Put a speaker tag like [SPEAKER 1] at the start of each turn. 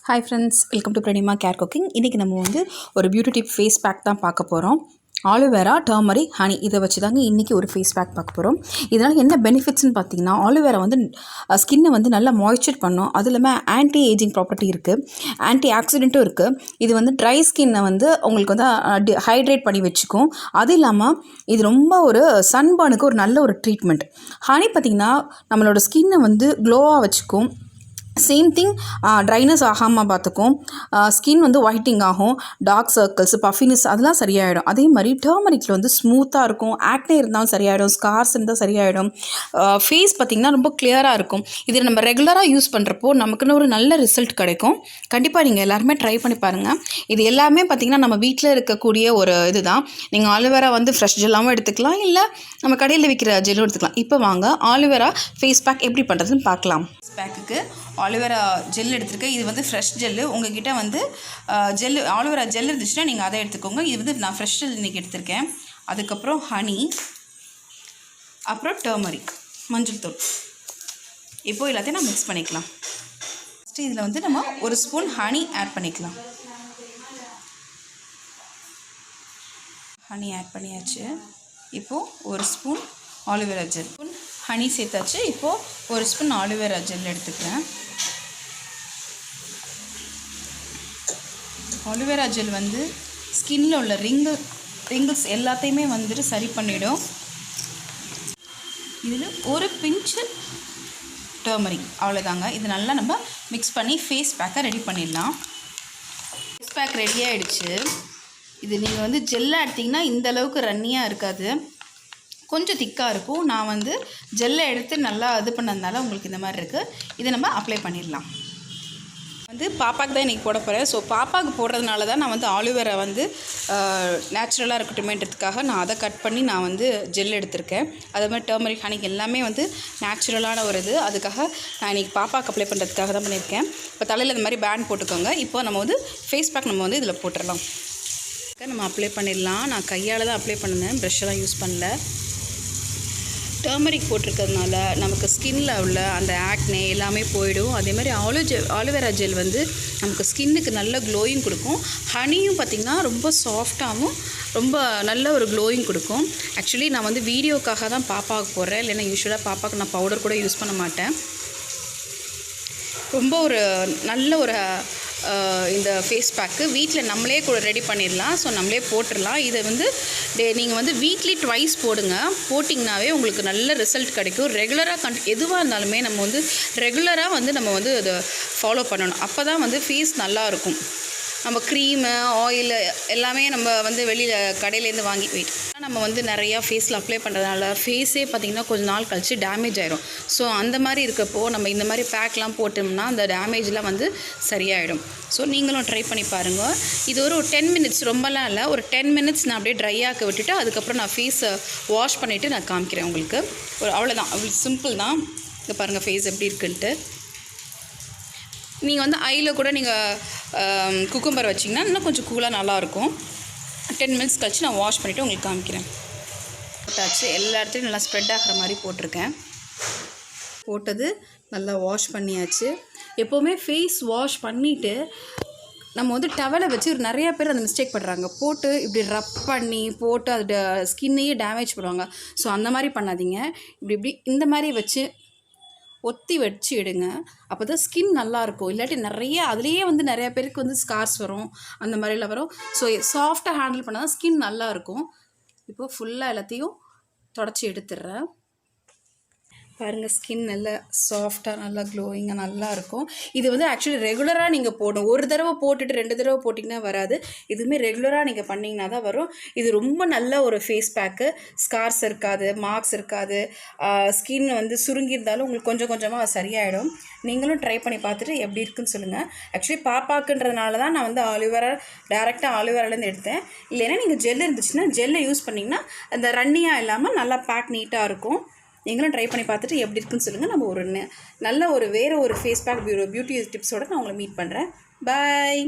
[SPEAKER 1] Hi friends, welcome to Pranima Care Cooking. இன்றைக்கி நம்ம வந்து ஒரு பியூட்டி டிப் ஃபேஸ் பேக் தான் பார்க்க போகிறோம். ஆலோவேரா டர்மரிக் ஹனி இதை வச்சு தாங்க இன்றைக்கி ஒரு ஃபேஸ் பேக் பார்க்க போகிறோம். இதனால் என்ன பெனிஃபிட்ஸ்னு பார்த்தீங்கன்னா, ஆலோவேரா வந்து ஸ்கின்னை வந்து நல்லா மாய்ஸ்சர் பண்ணும். அது இல்லாமல் ஆன்டி ஏஜிங் ப்ராப்பர்ட்டி இருக்குது, ஆன்டி ஆக்சிடென்ட்டும் இருக்குது. இது வந்து ட்ரை ஸ்கின்னை வந்து உங்களுக்கு வந்து ஹைட்ரேட் பண்ணி வச்சுக்கும். அது இல்லாமல் இது ரொம்ப ஒரு சன்பர்னுக்கு ஒரு நல்ல ஒரு ட்ரீட்மெண்ட். ஹனி பார்த்திங்கன்னா நம்மளோட ஸ்கின்னை வந்து க்ளோவாக வச்சுக்கும். சேம் திங் ட்ரைனஸ் ஆகாமல் பார்த்துக்கும். ஸ்கின் வந்து ஒயிட்டிங் ஆகும். டார்க் சர்க்கிள்ஸ், பஃபினஸ் அதெல்லாம் சரியாயிடும். அதே மாதிரி டர்மரிக்கில் வந்து ஸ்மூத்தாக இருக்கும். ஆக்னே இருந்தாலும் சரியாயிடும், ஸ்கார்ஸ் இருந்தால் சரியாயிடும். ஃபேஸ் பார்த்திங்கன்னா ரொம்ப கிளியராக இருக்கும். இதில் நம்ம ரெகுலராக யூஸ் பண்ணுறப்போ நமக்குன்னு ஒரு நல்ல ரிசல்ட் கிடைக்கும். கண்டிப்பாக நீங்கள் எல்லாருமே ட்ரை பண்ணி பாருங்கள். இது எல்லாமே பார்த்திங்கன்னா நம்ம வீட்டில் இருக்கக்கூடிய ஒரு இது தான். நீங்கள் ஆலோவேரா வந்து ஃப்ரெஷ் ஜெல்லாகவும் எடுத்துக்கலாம், இல்லை நம்ம கடையில் விற்கிற ஜெல்லும் எடுத்துக்கலாம். இப்போ வாங்க ஆலோவேரா ஃபேஸ் பேக் எப்படி பண்ணுறதுன்னு பார்க்கலாம். ஃபேஸ் பேக்குக்கு ஆலோவேரா ஜெல் எடுத்துருக்கேன். இது வந்து ஃப்ரெஷ் ஜெல்லு. உங்கள்கிட்ட வந்து ஆலோவேரா ஜெல் இருந்துச்சுன்னா நீங்கள் அதை எடுத்துக்கோங்க. இது வந்து நான் ஃப்ரெஷ் ஜெல் இன்றைக்கி எடுத்திருக்கேன். அதுக்கப்புறம் ஹனி, அப்புறம் டர்மரிக், மஞ்சள் தூள். இப்போது எல்லாத்தையும் நான் மிக்ஸ் பண்ணிக்கலாம். ஃபஸ்ட்டு இதில் வந்து நம்ம ஒரு ஸ்பூன் ஹனி ஆட் பண்ணிக்கலாம். ஹனி ஆட் பண்ணியாச்சு. இப்போது ஒரு ஸ்பூன் ஆலோவேரா ஜெல், ஹனி சேர்த்தாச்சு. இப்போது ஒரு ஸ்பூன் ஆலோவேரா ஜெல் எடுத்துக்கிறேன். ஆலோவேரா ஜெல் வந்து ஸ்கின்னில் உள்ள ரிங்கிள்ஸ் எல்லாத்தையுமே வந்துட்டு சரி பண்ணிவிடும். இதில் ஒரு பிஞ்சு டர்மரிக், அவ்வளோதாங்க. இது நல்லா நம்ம மிக்ஸ் பண்ணி ஃபேஸ் பேக்கை ரெடி பண்ணிடலாம். ஃபேஸ் பேக் ரெடி ஆகிடுச்சு. இது நீங்கள் வந்து ஜெல்லாக எடுத்திங்கன்னா இந்த அளவுக்கு ரன்னியாக இருக்காது, கொஞ்சம் திக்காக இருக்கும். நான் வந்து ஜெல்லை எடுத்து நல்லா இது பண்ணதுனால உங்களுக்கு இந்த மாதிரி இருக்குது. இதை நம்ம அப்ளை பண்ணிடலாம். வந்து பாப்பாவுக்கு தான் இன்றைக்கி போட போகிறேன். ஸோ பாப்பாவுக்கு போடுறதுனால தான் நான் வந்து ஆலோவேரா வந்து நேச்சுரலாக இருக்கட்டுமேன்றதுக்காக நான் அதை கட் பண்ணி நான் வந்து ஜெல் எடுத்திருக்கேன். அதே மாதிரி டர்மரிக் ஹனிக் எல்லாமே வந்து நேச்சுரலான ஒரு இது. அதுக்காக நான் இன்றைக்கி பாப்பாவுக்கு அப்ளை பண்ணுறதுக்காக தான் பண்ணியிருக்கேன். இப்போ தலையில் இந்த மாதிரி பேண்ட் போட்டுக்கோங்க. இப்போ நம்ம வந்து ஃபேஸ் பேக் நம்ம வந்து இதில் போட்டுடலாம். நம்ம அப்ளை பண்ணிடலாம். நான் கையால் தான் அப்ளை பண்ணுனேன், ப்ரஷ்ஷெல்லாம் யூஸ் பண்ணல. டர்மரிக் போட்டிருக்கிறதுனால நமக்கு ஸ்கின்னில் உள்ள அந்த ஆக்னே எல்லாமே போயிடும். அதேமாதிரி ஆலோவேரா ஜெல் வந்து நமக்கு ஸ்கின்னுக்கு நல்ல க்ளோயிங் கொடுக்கும். ஹனியும் பார்த்திங்கன்னா ரொம்ப சாஃப்டாகவும் ரொம்ப நல்ல ஒரு க்ளோயிங் கொடுக்கும். ஆக்சுவலி நான் வந்து வீடியோக்காக தான் பாப்பாவுக்கு போடுறேன், இல்லைன்னா யூஸ்வலாக பாப்பாவுக்கு நான் பவுடர் கூட யூஸ் பண்ண மாட்டேன். ரொம்ப ஒரு நல்ல ஒரு இந்த ஃபேஸ் பேக்கு வீட்டில் நம்மளே கூட ரெடி பண்ணிடலாம். ஸோ நம்மளே போட்டுடலாம். இதை வந்து நீங்கள் வந்து வீக்லி ட்வைஸ் போட்டிங்கனாவே உங்களுக்கு நல்ல ரிசல்ட் கிடைக்கும். ரெகுலராக எதுவாக இருந்தாலுமே நம்ம வந்து ரெகுலராக வந்து நம்ம வந்து அதை ஃபாலோ பண்ணணும். அப்போ தான் வந்து ஃபேஸ் நல்லாயிருக்கும். நம்ம க்ரீமு, ஆயிலு எல்லாமே நம்ம வந்து வெளியில் கடையிலேருந்து வாங்கி போயிட்டு நம்ம வந்து நிறையா ஃபேஸில் அப்ளை பண்ணுறதுனால ஃபேஸே பார்த்திங்கன்னா கொஞ்சம் நாள் கழித்து டேமேஜ் ஆகிடும். ஸோ அந்த மாதிரி இருக்கப்போ நம்ம இந்த மாதிரி பேக்லாம் போட்டோம்னா அந்த டேமேஜ்லாம் வந்து சரியாயிடும். ஸோ நீங்களும் ட்ரை பண்ணி பாருங்கள். இது ஒரு 10 மினிட்ஸ், ரொம்பலாம் இல்லை, ஒரு 10 மினிட்ஸ் நான் அப்படியே ட்ரை ஆக்க விட்டுட்டு அதுக்கப்புறம் நான் ஃபேஸை வாஷ் பண்ணிவிட்டு நான் காமிக்கிறேன் உங்களுக்கு. அவ்வளோதான், அவ்வளோ சிம்பிள் தான். இங்கே பாருங்கள் ஃபேஸ் எப்படி இருக்குன்ட்டு. நீங்கள் வந்து ஐயில் கூட நீங்கள் குக்கும்பர் வச்சிங்கன்னா இன்னும் கொஞ்சம் கூலாக நல்லாயிருக்கும். 10 மினிட்ஸ் கழிச்சு நான் வாஷ் பண்ணிவிட்டு உங்களுக்கு காமிக்கிறேன். போட்டாச்சு, எல்லா இடத்துலையும் நல்லா ஸ்ப்ரெட் ஆகிற மாதிரி போட்டிருக்கேன். போட்டது நல்லா வாஷ் பண்ணியாச்சு. எப்போவுமே ஃபேஸ் வாஷ் பண்ணிவிட்டு நம்ம வந்து டவலை வச்சு நிறையா பேர் அந்த மிஸ்டேக் பண்ணுறாங்க. போட்டு இப்படி ரப் பண்ணி போட்டு அது ஸ்கின்னையே டேமேஜ் பண்ணுவாங்க. ஸோ அந்த மாதிரி பண்ணாதீங்க. இப்படி இந்த மாதிரி வச்சு ஒத்தி வச்சு எடுங்க. அப்போ தான் ஸ்கின் நல்லாயிருக்கும். இல்லாட்டி நிறைய அதுலேயே வந்து நிறையா பேருக்கு வந்து ஸ்கார்ஸ் வரும், அந்த மாதிரிலாம் வரும். ஸோ சாஃப்டாக ஹேண்டில் பண்ணால் தான் ஸ்கின் நல்லாயிருக்கும். இப்போது ஃபுல்லாக எல்லாத்தையும் தொடச்சி எடுத்துடுறேன். பாருங்கள், ஸ்கின் நல்லா சாஃப்டாக நல்லா க்ளோயிங்காக நல்லாயிருக்கும். இது வந்து ஆக்சுவலி ரெகுலராக நீங்கள் போடணும். ஒரு தடவை போட்டுட்டு 2 தடவை போட்டிங்கன்னா வராது. இதுவுமே ரெகுலராக நீங்கள் பண்ணிங்கன்னா தான் வரும். இது ரொம்ப நல்ல ஒரு ஃபேஸ் பேக்கு. ஸ்கார்ஸ் இருக்காது, மார்க்ஸ் இருக்காது, ஸ்கின் வந்து சுருங்கியிருந்தாலும் உங்களுக்கு கொஞ்சம் கொஞ்சமாக சரியாயிடும். நீங்களும் ட்ரை பண்ணி பார்த்துட்டு எப்படி இருக்குன்னு சொல்லுங்கள். ஆக்சுவலி பாப்பாக்குன்றதுனால தான் நான் வந்து டேரெக்டாக ஆலோவேராலேருந்து எடுத்தேன். இல்லைன்னா நீங்கள் ஜெல் இருந்துச்சுன்னா ஜெல்லை யூஸ் பண்ணிங்கன்னா அந்த ரன்னியாக இல்லாமல் நல்லா பேக் நீட்டாக இருக்கும். நீங்களும் ட்ரை பண்ணி பார்த்துட்டு எப்படி இருக்குன்னு சொல்லுங்கள். நம்ம ஒரு நல்ல வேறு ஒரு ஃபேஸ் பேக் பியூட்டி டிப்ஸோடு நான் உங்களை மீட் பண்ணுறேன். பாய்.